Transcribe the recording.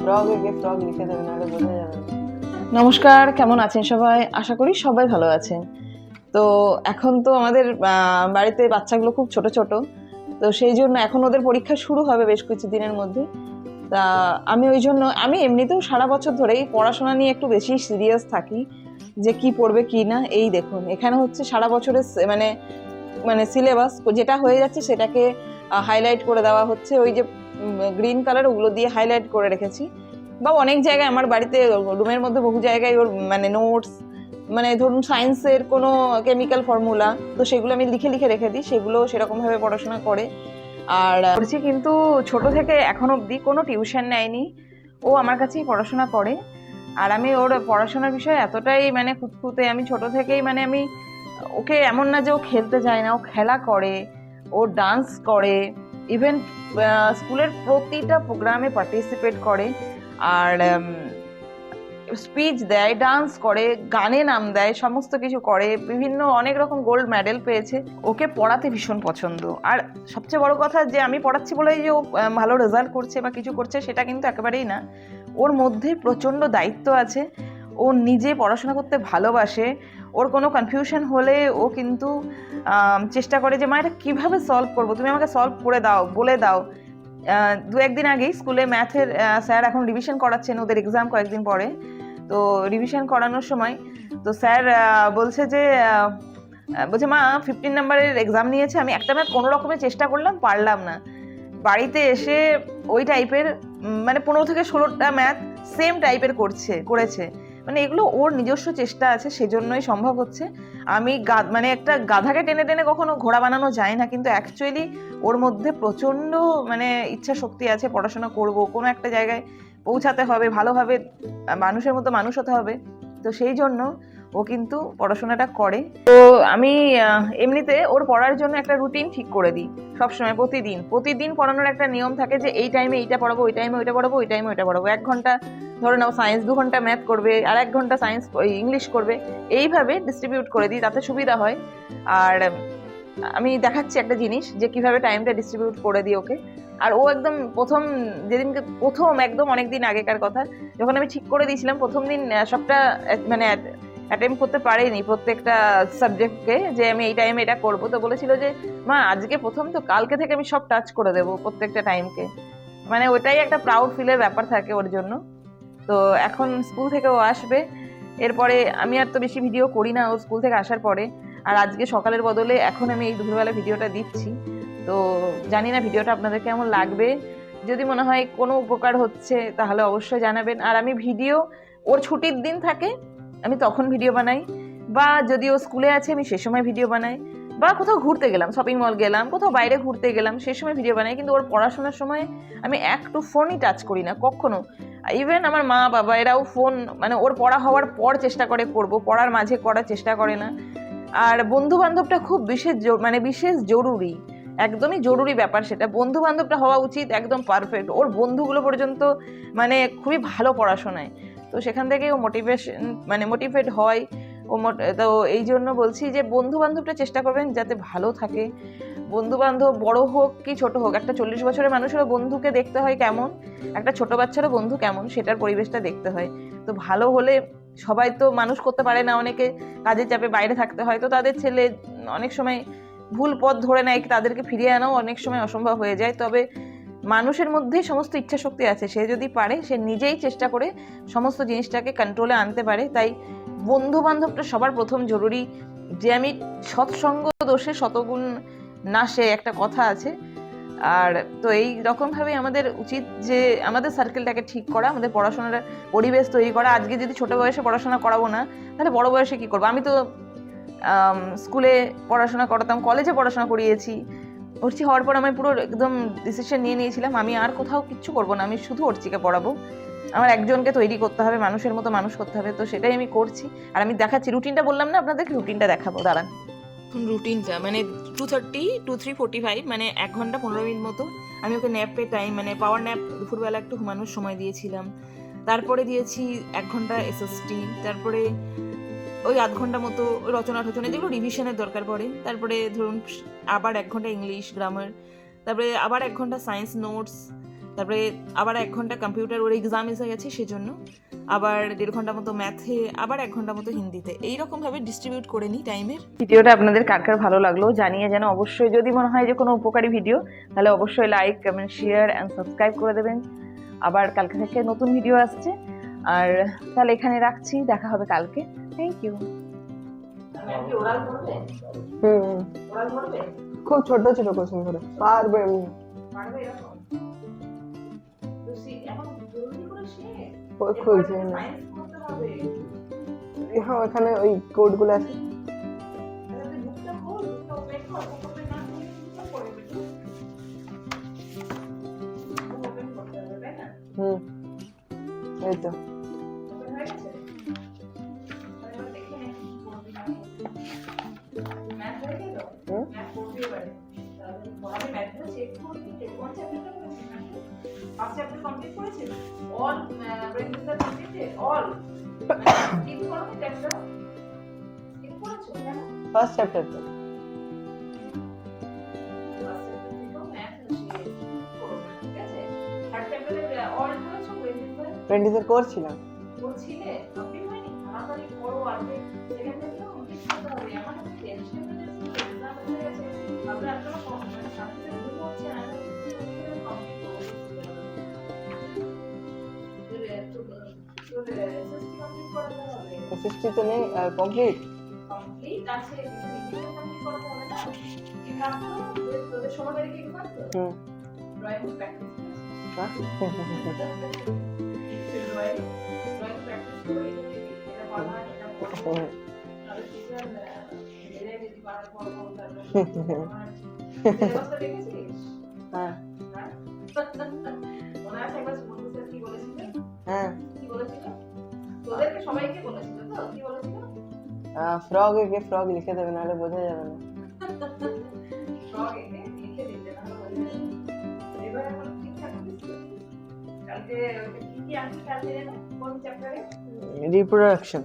Frog লিখে দেবে, নাহলে বোঝা যাবে না। নমস্কার, কেমন আছেন সবাই? আশা করি সবাই ভালো আছেন। তো এখন তো আমাদের বাড়িতে বাচ্চাগুলো খুব ছোট ছোট, তো সেই জন্য এখন ওদের পরীক্ষা শুরু হবে বেশ কিছু দিনের মধ্যে। তা আমি ওই জন্য আমি এমনিতেও সারা বছর ধরেই পড়াশোনা নিয়ে একটু বেশি সিরিয়াস থাকি, যে কি পড়বে কি না। এই দেখুন, এখানে হচ্ছে সারা বছরের মানে মানে সিলেবাস যেটা হয়ে যাচ্ছে সেটাকে হাইলাইট করে দেওয়া হচ্ছে। ওই যে গ্রিন কালার, ওগুলো দিয়ে হাইলাইট করে রেখেছি। বা অনেক জায়গায় আমার বাড়িতে রুমের মধ্যে বহু জায়গায় ওর মানে নোটস, মানে ধরুন সায়েন্সের কোনো কেমিক্যাল ফর্মুলা, তো সেগুলো আমি লিখে লিখে রেখে দিই, সেগুলো সেরকম ভাবে পড়াশোনা করে। আর করছি, কিন্তু ছোট থেকে এখন অবধি কোনো টিউশন নেয়নি, ও আমার কাছেই পড়াশোনা করে। আর আমি ওর পড়াশোনার বিষয়ে এতটাই মানে খুঁতখুঁতে, আমি ছোট থেকেই মানে আমি ওকে এমন না যে ও খেলতে যায় না, ও খেলা করে, ও ডান্স করে, ইভেন স্কুলের প্রতিটা প্রোগ্রামে পার্টিসিপেট করে। আর স্পিচ দেয়, ডান্স করে, গানে নাম দেয়, সমস্ত কিছু করে, বিভিন্ন অনেক রকম গোল্ড মেডেল পেয়েছে। ওকে পড়াতে ভীষণ পছন্দ। আর সবচেয়ে বড় কথা, যে আমি পড়াচ্ছি বলেই যে ও ভালো রেজাল্ট করছে বা কিছু করছে, সেটা কিন্তু একেবারেই না। ওর মধ্যে প্রচণ্ড দায়িত্ব আছে, ও নিজে পড়াশোনা করতে ভালোবাসে। ওর কোনো কনফিউশন হলে ও কিন্তু চেষ্টা করে যে মা এটা কীভাবে সলভ করবো, তুমি আমাকে সলভ করে দাও, বলে দাও। দু একদিন আগেই স্কুলে ম্যাথের স্যার এখন রিভিশন করাচ্ছেন, ওদের এক্সাম কয়েকদিন পরে। তো রিভিশন করানোর সময় তো স্যার বলছে যে বলছে মা 15 নাম্বারের এক্সাম নিয়েছে, আমি একটা ম্যাথ কোনো রকমের চেষ্টা করলাম, পারলাম না। বাড়িতে এসে ওই টাইপের মানে 15 থেকে 16টা ম্যাথ সেম টাইপের করেছে। মানে এগুলো ওর নিজস্ব চেষ্টা আছে, সেজন্যই সম্ভব হচ্ছে। আমি মানে একটা গাধাকে টেনে টেনে কখনো ঘোড়া বানানো যায় না, কিন্তু অ্যাকচুয়ালি ওর মধ্যে প্রচণ্ড মানে ইচ্ছা শক্তি আছে, পড়াশোনা করব, কোনো একটা জায়গায় পৌঁছাতে হবে, ভালোভাবে মানুষের মতো মানুষ হতে হবে। তো সেই জন্য ও কিন্তু পড়াশোনাটা করে। তো আমি এমনিতে ওর পড়ার জন্য একটা রুটিন ঠিক করে দিই সবসময়। প্রতিদিন পড়ানোর একটা নিয়ম থাকে, যে এই টাইমে এইটা পড়াবো, ওই টাইমে ওইটা পড়াবো, ওই টাইমে ওইটা পড়াবো। 1 ঘন্টা ধরে নাও সায়েন্স, 2 ঘন্টা ম্যাথ করবে, আর 1 ঘন্টা সায়েন্স ইংলিশ করবে। এইভাবে ডিস্ট্রিবিউট করে দিই, তাতে সুবিধা হয়। আর আমি দেখাচ্ছি একটা জিনিস, যে কিভাবে টাইমটা ডিস্ট্রিবিউট করে দিই ওকে। আর ও একদম যেদিনকে প্রথম একদম অনেকদিন আগেকার কথা, যখন আমি ঠিক করে দিয়েছিলাম, প্রথম দিন সবটা মানে অ্যাটেম্প করতে পারিনি প্রত্যেকটা সাবজেক্টকে, যে আমি এই টাইমে এটা করবো। তো বলেছিল যে মা আজকে প্রথম, তো কালকে থেকে আমি সব টাচ করে দেবো প্রত্যেকটা টাইমকে। মানে ওটাই একটা প্রাউড ফিলের ব্যাপার থাকে ওর জন্য। তো এখন স্কুল থেকে ও আসবে, এরপরে আমি আর তো বেশি ভিডিও করি না ও স্কুল থেকে আসার পরে। আর আজকে সকালের বদলে এখন আমি এই দুপুরবেলা ভিডিওটা দিচ্ছি। তো জানি না ভিডিওটা আপনাদের কেমন লাগবে। যদি মনে হয় কোনো উপকার হচ্ছে তাহলে অবশ্যই জানাবেন। আর আমি ভিডিও, ওর ছুটির দিন থাকে আমি তখন ভিডিও বানাই, বা যদি ও স্কুলে আছে আমি সে সময় ভিডিও বানাই, বা কোথাও ঘুরতে গেলাম, শপিং মল গেলাম, কোথাও বাইরে ঘুরতে গেলাম, সে সময় ভিডিও বানাই। কিন্তু ওর পড়াশোনার সময় আমি একটু ফোনই টাচ করি না কখনো। ইভেন আমার মা বাবা এরাও ফোন, মানে ওর পড়া হওয়ার পর চেষ্টা করে করবো, পড়ার মাঝে করার চেষ্টা করে না। আর বন্ধু বান্ধবটা খুব বিশেষ জরুরি, একদমই জরুরি ব্যাপার সেটা। বন্ধু বান্ধবটা হওয়া উচিত একদম পারফেক্ট। ওর বন্ধুগুলো পর্যন্ত মানে খুবই ভালো পড়াশোনায়, তো সেখান থেকে ও মোটিভেট হয়। তো এই জন্য বলছি যে বন্ধু বান্ধবটা চেষ্টা করবেন যাতে ভালো থাকে। বন্ধু বান্ধব বড় হোক কি ছোট হোক, একটা 40 বছরের মানুষেরও বন্ধুকে দেখতে হয় কেমন, একটা ছোট বাচ্চারও বন্ধু কেমন, সেটার পরিবেশটা দেখতে হয়। তো ভালো হলে, সবাই তো মানুষ করতে পারে না, অনেকে কাজের চাপে বাইরে থাকতে হয়, তো তাদের ছেলে অনেক সময় ভুল পথ ধরে নেয়, তাদেরকে ফিরিয়ে আনাও অনেক সময় অসম্ভব হয়ে যায়। তবে মানুষের মধ্যেই সমস্ত ইচ্ছা শক্তি আছে, সে যদি পারে, সে নিজেই চেষ্টা করে সমস্ত জিনিসটাকে কন্ট্রোলে আনতে পারে। তাই বন্ধু বান্ধবটা সবার প্রথম জরুরি। যে আমি সৎসঙ্গ দোষে শতগুণ নাশে, একটা কথা আছে। আর তো এই রকম ভাবে আমাদের উচিত যে আমাদের সার্কেলটাকে ঠিক করা, আমাদের পড়াশোনার পরিবেশ তৈরি করা। আজকে যদি ছোট বয়সে পড়াশোনা করাবো না, তাহলে বড় বয়সে কি করবো? আমি তো স্কুলে পড়াশোনা করাতাম, কলেজে পড়াশোনা করিয়েছি। অর্চি হওয়ার পর আমি পুরো একদম ডিসিশন নিয়েছিলাম, আমি আর কোথাও কিচ্ছু করবো না, আমি শুধু অর্চিকে পড়াবো। আমার একজনকে তৈরি করতে হবে, মানুষের মতো মানুষ করতে হবে। তো সেটাই আমি করছি। আর আমি দেখাচ্ছি, রুটিনটা বললাম না আপনাদেরকে, রুটিনটা দেখাবো, দাঁড়ান। রুটিনটা মানে 2:30 to 3:45, মানে 1 ঘন্টা 15 মিনিট মতো আমি ওকে ন্যাপের টাইম, মানে পাওয়ার ন্যাপ, দুপুরবেলা একটু ঘুমানোর সময় দিয়েছিলাম। তারপরে দিয়েছি 1 ঘন্টা এসএসটি, তারপরে ওই 1/2 ঘন্টা মতো রচনা যেগুলো রিভিশনের দরকার পড়ে। তারপরে ধরুন আবার 1 ঘন্টা ইংলিশ গ্রামার, তারপরে আবার 1 ঘন্টা সায়েন্স নোটস, তারপরে আবার 1 ঘন্টা কম্পিউটার, ওর এক্সাম এসে গেছে সেজন্য, আবার 1.5 ঘন্টা মতো ম্যাথে, আবার 1 ঘন্টা মতো হিন্দিতে, এইরকমভাবে ডিস্ট্রিবিউট করে নিই টাইমের। ভিডিওটা আপনাদের কার কার ভালো লাগলো জানিয়ে যেন অবশ্যই, যদি মনে হয় যে কোনো উপকারী ভিডিও, তাহলে অবশ্যই like, comment, share and subscribe করে দেবেন। আবার কালকে থেকে নতুন ভিডিও আসছে, আর তাহলে এখানে রাখছি, দেখা হবে কালকে। Thank you. খুব ছোট ছোট কোশ্চেন করে পারবে এমনি। খুলছে না, হ্যাঁ ওখানে ওই কোড গুলো আছে। এই তো ফার্স্ট চ্যাপ্টার তো প্রেন্টিসের করছিলাম। এসএসটি তো নেই, কমপ্লিট আছে। তোদের সময় বাড়ি কি করতো? ড্রয়িং প্র্যাকটিস ফ্রগ একে ফ্রগ লিখে দেবে, নাহলে বোঝা যাবে না। রিপ্রোডাকশন।